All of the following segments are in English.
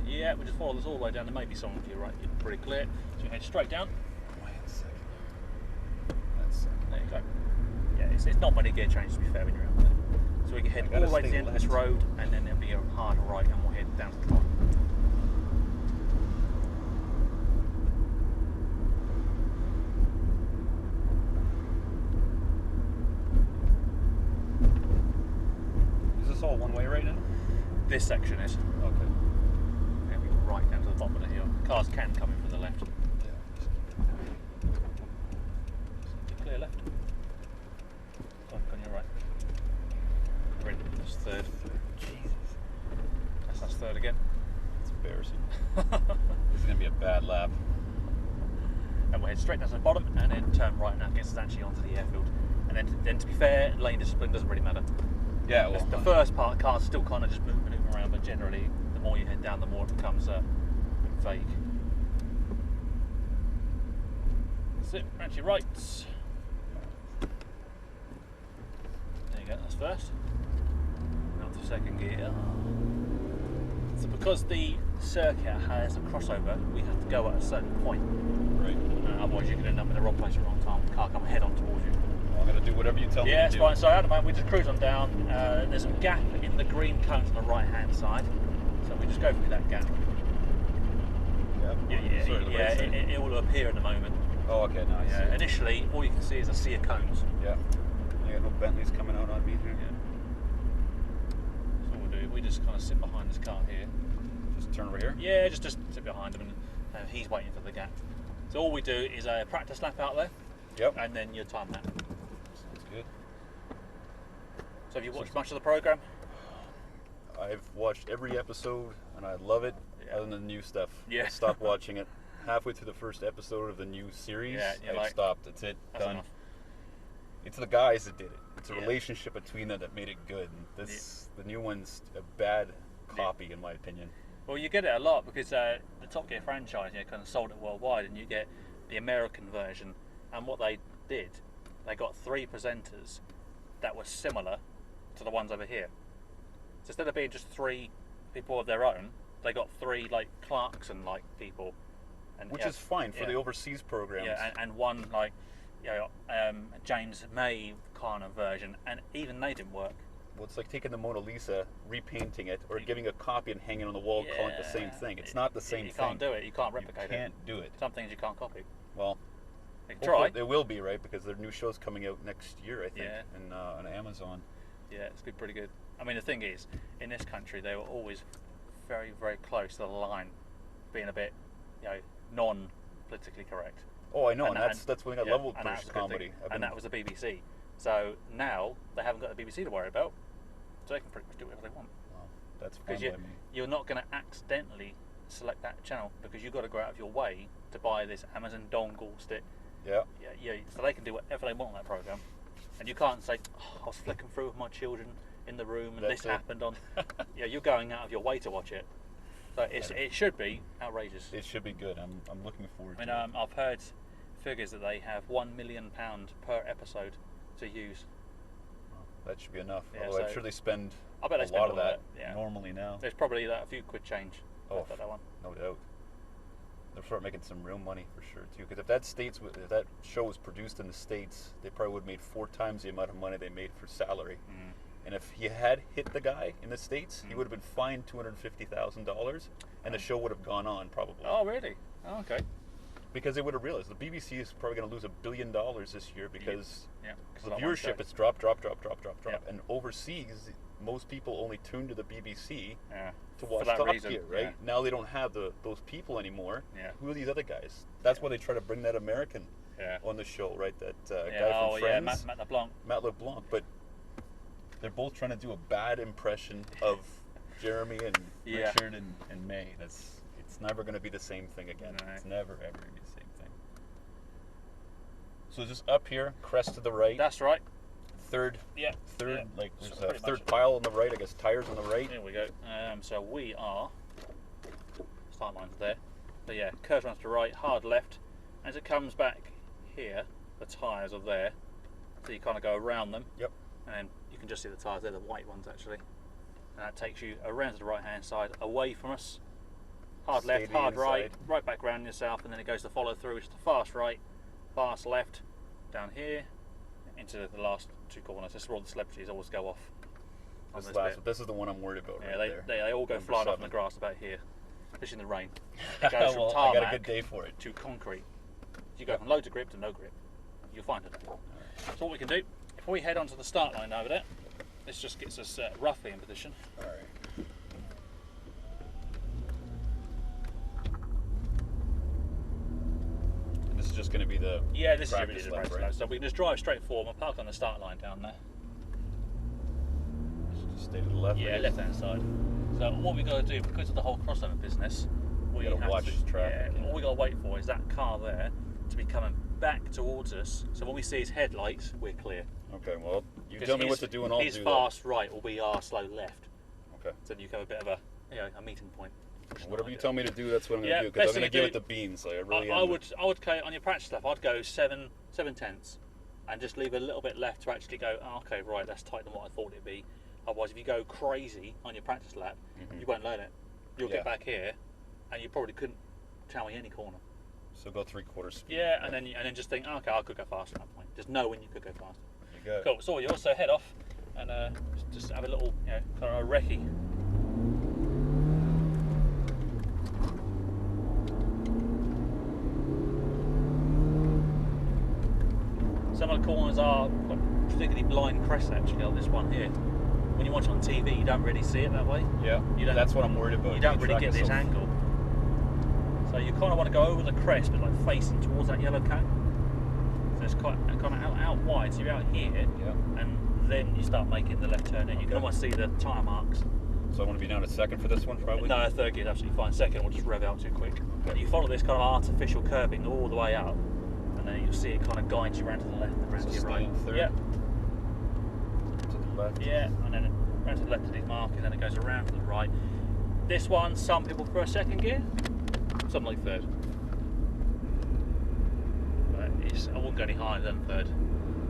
Yeah, we just follow this all the way down. There may be someone to your right. You're pretty clear. So you head straight down. Wait a second. That's second. There you go. Yeah, it's not many gear changes to be fair when you're out there. So we can head all the way to the end of this road, and then there'll be a hard right, and we'll head down to the bottom. Is this all one way right now? This section is. Okay. And we go right down to the bottom of the hill. Cars can come in from the left. Clear left. On your right. We're in. That's third. Jesus. That's third again. It's embarrassing. This is going to be a bad lap. And we'll head straight down to the bottom and then turn right, and that gets us actually onto the airfield. And then to be fair, lane discipline doesn't really matter. Yeah, well, the first part, cars still kind of just moving around, but generally, the more you head down, the more it becomes vague. That's it. Round to your right. There you go. That's first. Now to second gear. So because the circuit has a crossover, we have to go at a certain point. Right. Otherwise, you can end up in the wrong place at the wrong time. The car come head on towards you. Well, I'm going to do whatever you tell me to do. Yeah, it's fine. So at the moment, we just cruise on down. There's a gap in the green cones on the right-hand side. So we just go through that gap. It will appear in a moment. Oh, okay, nice. Yeah, initially, all you can see is a sea of cones. Yeah. I got no Bentleys coming out on me here. Yeah. So what we'll do, we just kind of sit behind this car here. Just turn over here? Yeah, just sit behind him, and he's waiting for the gap. So all we do is a practice lap out there. Yep. And then your time lap. Sounds good. So have you watched much of the program? I've watched every episode, and I love it, other than the new stuff. Yeah. I stopped watching it halfway through the first episode of the new series. Yeah, I stopped. That's it. That's Done. enough. It's the guys that did it. It's a relationship between them that made it good. The new one's a bad copy, in my opinion. Well, you get it a lot because the Top Gear franchise, kind of sold it worldwide, and you get the American version. And what they did, they got 3 presenters that were similar to the ones over here. So instead of being just 3 people of their own, they got 3 like Clarkson like people, and which is fine for the overseas programs. Yeah, and one like James May kind of version, and even they didn't work. Well, it's like taking the Mona Lisa, repainting it, or giving a copy and hanging on the wall, calling it the same thing. It's not the same thing. You can't do it. You can't replicate it. You can't do it. Some things you can't copy. Well, try. They will be, right? Because their new show's coming out next year, I think, on Amazon. Yeah, it's good, pretty good. I mean, the thing is, in this country, they were always very, very close to the line, being a bit, non-politically correct. Oh, I know, and that's one thing I love with British comedy. And that was the BBC. So now they haven't got the BBC to worry about, so they can pretty much do whatever they want. Wow, that's fine by me. You're not going to accidentally select that channel because you've got to go out of your way to buy this Amazon dongle stick. Yeah. So they can do whatever they want on that program, and you can't say, I was flicking through with my children in the room and this happened on. You're going out of your way to watch it. So it should be outrageous. It should be good. I'm looking forward to it. I've heard figures that they have £1 million per episode to use. Well, that should be enough. Yeah, although I'm sure they spend a lot of that normally now. There's probably a few quid change. Oh, that one. No doubt. They'll start making some real money for sure too. Because if that show was produced in the States, they probably would have made 4 times the amount of money they made for salary. Mm. And if he had hit the guy in the States, he would have been fined $250,000, and the show would have gone on probably. Oh, really? Oh, okay. Because they would have realized the BBC is probably going to lose $1 billion this year because the viewership has dropped. Yep. And overseas, most people only tune to the BBC to watch Top Gear, right? Yeah. Now they don't have those people anymore. Yeah. Who are these other guys? That's why they try to bring that American on the show, right? That guy from Friends. Matt LeBlanc. Matt LeBlanc, but they're both trying to do a bad impression of Jeremy and Richard and May. It's never going to be the same thing again. No. It's never, ever going to be the same thing. So just up here, crest to the right. That's right. Third, like there's so a third pile on the right, I guess tires on the right. There we go. So we are, start line's there. So yeah, curves around to the right, hard left. As it comes back here, the tyres are there. So you kind of go around them. Yep. And then you can just see the tyres, they're the white ones actually. And that takes you around to the right hand side, away from us, hard left, Steady hard right, inside. right back round yourself, and then it goes to follow through, which is the fast right, fast left, down here, into the last two corners. This is where all the celebrities always go off. On This is the one I'm worried about yeah, right there. they all go Number flying off in 7. the grass about here, especially in the rain. It goes from Well, tarmac I got a good day for it. to concrete. You go from low to grip to no grip. You'll find it. So what we can do, if we head onto the start line over there, this just gets us roughly in position. All right. And this is just going to be the This is practice the lap, practice right? lap. So we can just drive straight forward. We'll park on the start line down there. Just stay to the left. Yeah, left hand side. So what we got to do, because of the whole crossover business, we gotta have watch to, traffic. all we got to wait for is that car there to be coming back towards us. So when we see his headlights, we're clear. Okay, well, you 'Cause tell me what to do and I'll his do fast right will be our slow left. that. Okay. So you have a bit of a meeting point. Whatever you tell me to do, that's what I'm going Yeah, to do. Because best I'm going to thing give to it the beans. Like, I I really am. would go on your practice lap. I'd go 7/10, and just leave a little bit left to actually go. Oh, okay, right, that's tighter than what I thought it'd be. Otherwise, if you go crazy on your practice lap, you won't learn it. You'll get back here, and you probably couldn't tell me any corner. So go 3/4 speed. Yeah, and then just think, okay, I could go faster at that point. Just know when you could go faster. You got it. Cool. So you also head off and just have a little, kind of a recce. Some of the corners are quite particularly blind crest actually, like this one here. When you watch it on TV, you don't really see it that way. Yeah, that's what I'm worried about. You don't really track get this yourself. angle. So you kind of want to go over the crest, but like facing towards that yellow cone. So it's quite kind of out wide. So you're out here, and then you start making the left turn in. You can almost see the tyre marks. So I want to be down a second for this one, probably? No, third gear is absolutely fine. Second, we'll just rev out too quick. But you follow this kind of artificial curving all the way out, and then you'll see it kind of guides you around to the left and around So to your stay right. in third. Yeah. To the left. Yeah, and then around to the left of these markers, and it goes around to the right. This one, some people prefer second gear, some like third. But I wouldn't go any higher than third.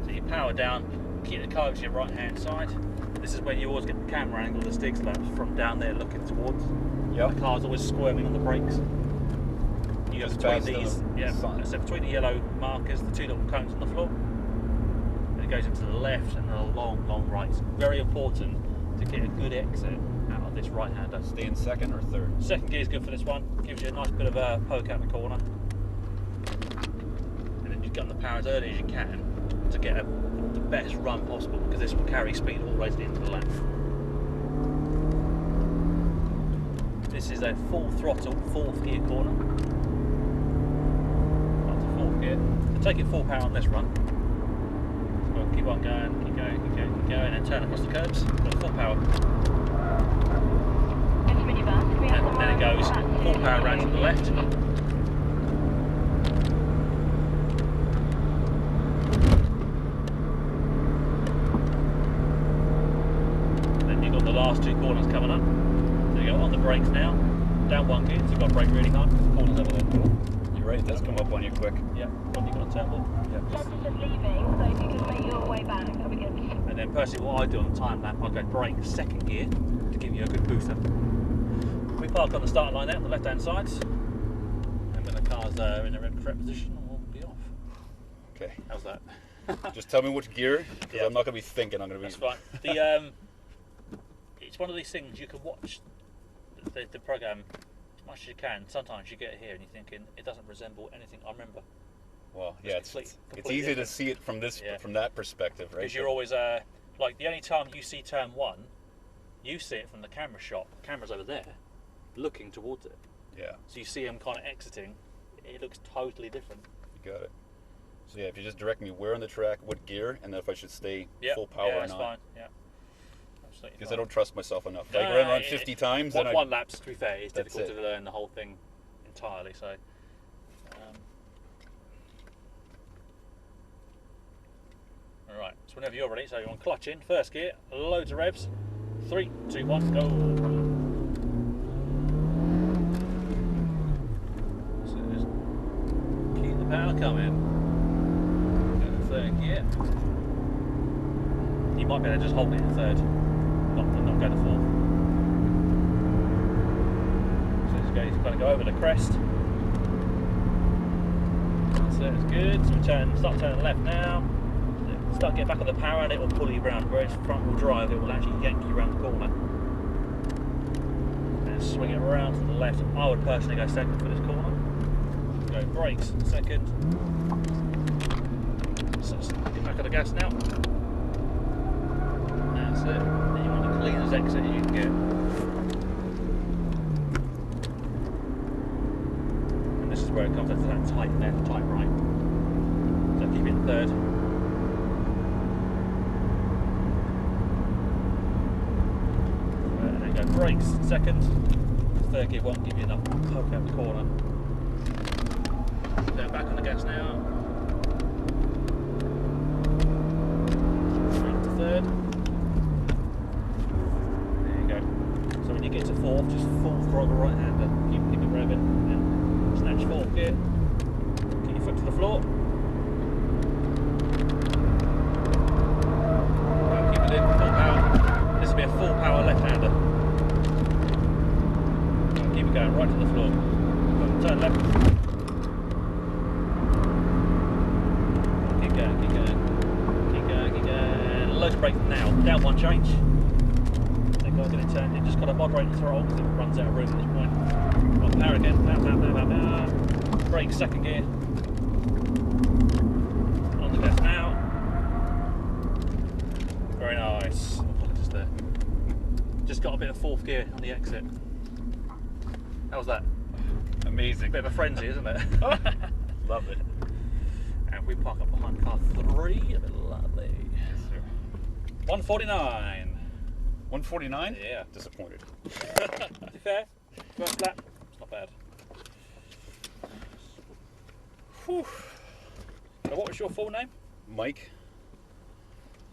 So you power down, keep the car to your right hand side. This is when you always get the camera angle of the stick slabs from down there looking towards. Yep. The car's always squirming on the brakes. You go Just between past the these, sun. so between the yellow markers, the two little cones on the floor. And it goes into the left and then a long, long right. It's very important to get a good exit out of this right-hander. Stay in second or third? Second gear is good for this one. Gives you a nice bit of a poke out the corner. And then you get on the power as early as you can to get the best run possible, because this will carry speed all the way to the end of the lap. This is a full throttle, fourth gear corner. Up to fourth gear. So take it full power on this run. We'll keep on going, keep going, keep going, keep going, and turn across the curbs. Got full power. And then it goes full power round to the left. Then you've got the last two corners coming up. So you go on the brakes now, down one gear, so you've got to brake really hard because the corner's over there. You're right, it does come up on you quick. Yeah, when you've got a turbo. Just leaving, so if you can make your way back, that'll be good. And then personally what I do on the time lap, I go brake second gear to give you a good boost up. We park on the start line there on the left hand side, and when the car's in the correct position, we'll be off. Okay. How's that? Just tell me which gear, because Yeah. I'm not going to be thinking. I'm going to be... That's fine. The it's one of these things you can watch the program as much as you can. Sometimes you get here and you're thinking it doesn't resemble anything I remember. Well, yeah, it's completely easy different. to see it from this Yeah. from that perspective, right? Because you're always like the only time you see turn one, you see it from the camera shot. The camera's over there, looking towards it. Yeah, So you see them kind of exiting. It looks totally different. you got it. So yeah, if you just direct me where on the track, what gear, and then if I should stay Yeah, full power yeah, or that's not. fine. Yeah, absolutely. Because I fine. don't trust myself enough. No, Like I ran around it- 50 times, then One lap's, to be fair, it's That's difficult it. to learn the whole thing entirely. So, all right. So whenever you're ready, so you want clutch in, first gear, loads of revs. 3, 2, 1, go. So just keep the power coming. Go to third gear. You might be able to just hold it in third, not go to fourth. So just go, kind going to go over the crest. So it's good. So we start turning left now. Start getting back on the power and it will pull you around. Whereas front wheel drive, it will actually yank you around the corner. And swing it around to the left. I would personally go second for this corner. Go brakes, second. So get back on the gas now. That's it. Then you want the cleanest exit you can get. And this is where it comes into that tight left, tight right. So keep it in third. And then go brakes, second. Third gear won't give you enough poke out the corner. Go back on the gas now. Straight to third. There you go. So when you get to fourth, just full throttle right hander. Keep it revving. And snatch fourth gear. Get your foot to the floor. Keep it in, full power. This will be a full power left hander. Keep it going right to the floor. Turn left. Keep going. Loads of brakes now. Down one change. Then go and get it turned. You just got to moderate the throttle because it runs out of room at this point. On power again. Power. Brake second gear. On the gas now. Very nice. Just there. Just got a bit of fourth gear on the exit. How was that? Amazing. Bit of a frenzy, isn't it? Love it. And we park up behind car 3. A bit lovely. Yes, sir. 149. 149? Yeah. Disappointed. To be fair, first lap, it's not bad. Whew. So what was your full name? Mike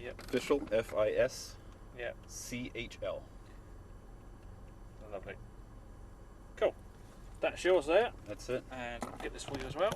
Yep. Fischl, Yep. Fischl. Lovely. Cool. That's yours there. That's it. And I'll get this for you as well.